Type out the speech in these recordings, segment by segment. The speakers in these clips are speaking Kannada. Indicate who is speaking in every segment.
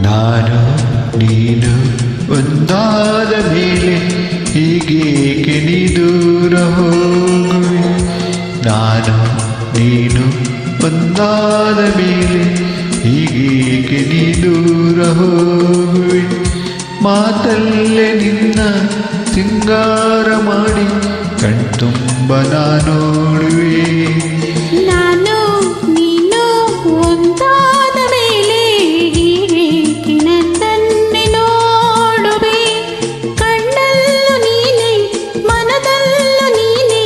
Speaker 1: ನಾನು ನೀನು ಒಂದಾದ ಮೇಲೆ ಹೀಗೇಕೆ ನೀ ದೂರ ಹೋಗುವೆ. ನಾನು ನೀನು ಒಂದಾದ ಮೇಲೆ ಹೀಗೇಕೆ ನೀ ದೂರ ಹೋಗುವೆ. ಮಾತಲ್ಲೇ ನಿನ್ನ ಸಿಂಗಾರ ಮಾಡಿ ಕಣ್ತುಂಬ ನಾ ನೋಡುವೆ.
Speaker 2: ನಾನು ನೀನು ಒಂದಾದ ಮೇಲೆ ಹೀಗೇಕೆ ನನ್ನನ್ನೇ ನೋಡುವೆ. ಕಣ್ಣಲ್ಲೂ ನೀನೆ ಮನದಲ್ಲೂ ನೀನೆ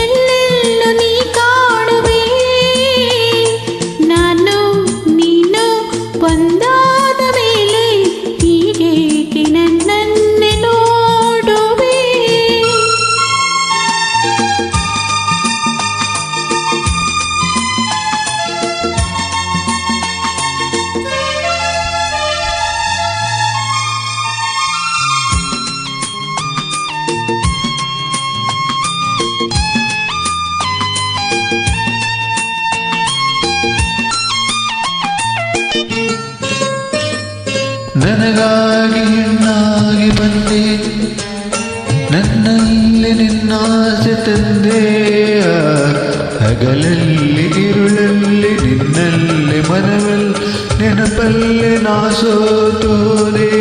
Speaker 2: ಎಲ್ಲೆಲ್ಲೂ ನೀ ಕಾಣುವೆ. ನಾನು ನೀನು ಒಂದಾದ ಮೇಲೆ ಹೀಗೇಕೆ ನನ್ನನ್ನೇ ನೋಡುವೆ.
Speaker 1: ನನಗಾಗಿ ಹೆಣ್ಣಾಗಿ ಬಂದೆ, ನನ್ನಲ್ಲಿ ನಿನ್ನಾಸೆ ತಂದೆ. ಹಗಲಲ್ಲಿ ಇರುಳಲ್ಲಿ ನಿನ್ನಲ್ಲಿ ಮನವಲ್ಲಿ ನೆನಪಲ್ಲಿ ನಾ ಸೋತೋದೆ.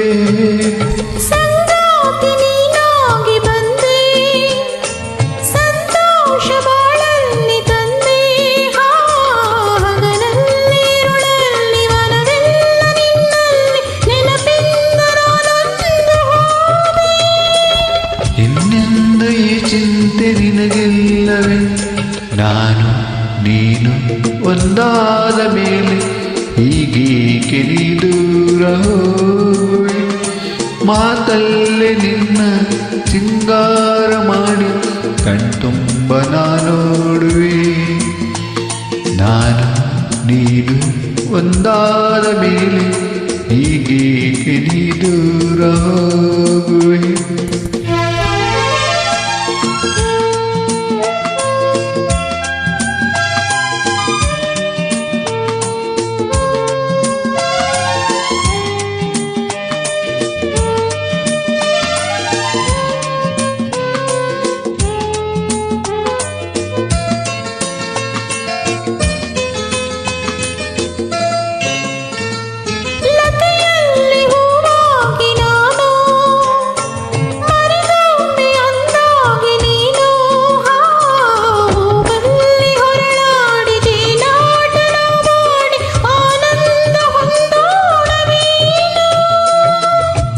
Speaker 2: ಸಂಗಾತಿ ನೀನಾಗಿ ಬಂದೆ, ಸಂತೋಷ ಬಾಳಲ್ಲಿ ತಂದೆ. ಹಗಲಲ್ಲಿ ಇರುಳಲ್ಲಿ ಮನವೆಲ್ಲ ನಿನ್ನಲ್ಲಿ ನೆನಪಿಂದ ನಾನೊಂದು ಹೋದೆ.
Speaker 1: ಇನ್ನೆಂದು ಈ ಚಿಂತೆ ನಿನಗಿಲ್ಲವೇ. ನಾನು ನೀನು ಒಂದಾದ ಮೇಲೆ ಹೀಗೇಕೆ ನೀ ದೂರ ಹೋಗುವೆ. ಮಾತಲ್ಲೇ ನಿನ್ನ ಸಿಂಗಾರ ಮಾಡಿ ಕಣ್ತುಂಬ ನಾ ನೋಡುವೆ. ನಾನು ನೀನು ಒಂದಾದ ಮೇಲೆ ಹೀಗೇಕೆ ನೀ ದೂರ ಹೋಗುವೆ.
Speaker 2: ಲತೆಯಲ್ಲಿ ಹೂವಾಗಿ ನಾನು, ಮರಿಗೊಂಬೆ ಅಂದಾಗಿ ನೀನು. ಹೂವಲ್ಲಿ ಹೊರಳಾಡಿ ಜೇನಾಟ ಮಾಡಿ ಆನಂದ ಹೊಂದೋಣವೇ.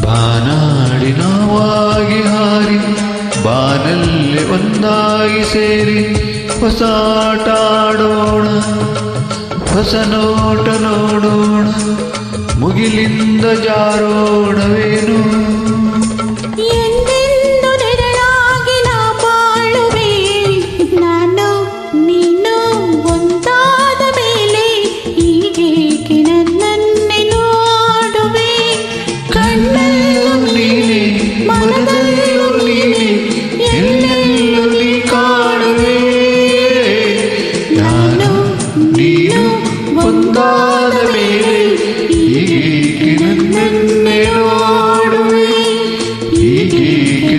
Speaker 1: ಬಾನಾಡಿ ನಾವಾಗಿ ಹಾರಿ ಬಾನಲ್ಲಿ ಒಂದಾಗಿ ಸೇರಿ ಹೊಸ ಆಟ ಆಡೋಣ, ಹೊಸ ನೋಟ ನೋಡೋಣ, ಮುಗಿಲಿಂದ ಜಾರೋಣವೇನು.
Speaker 2: ಎಂದೆಂದು ನೆರಳಾಗಿ ನಾ ಬಾಳುವೆ. ನಾನು ನೀನು ಒಂದಾದ ಮೇಲೆ ಹೀಗೇಕೆ ನನ್ನನ್ನೇ ನೋಡುವೆ.
Speaker 1: ಕಣ್ಣಲ್ಲೂ ನೀನೆ ಮನದಲ್ಲೂ ನೀನೆ ಎಲ್ಲೆಲ್ಲೂ ನೀ ಕಾಣುವೆ. ನಾನು ನೀನು ಒಂದಾದ ಮೇಲೆ ಹೀಗೇಕೆ ನನ್ನನ್ನೇ ನೋಡುವೆ. ಹೀಗೇಕೆ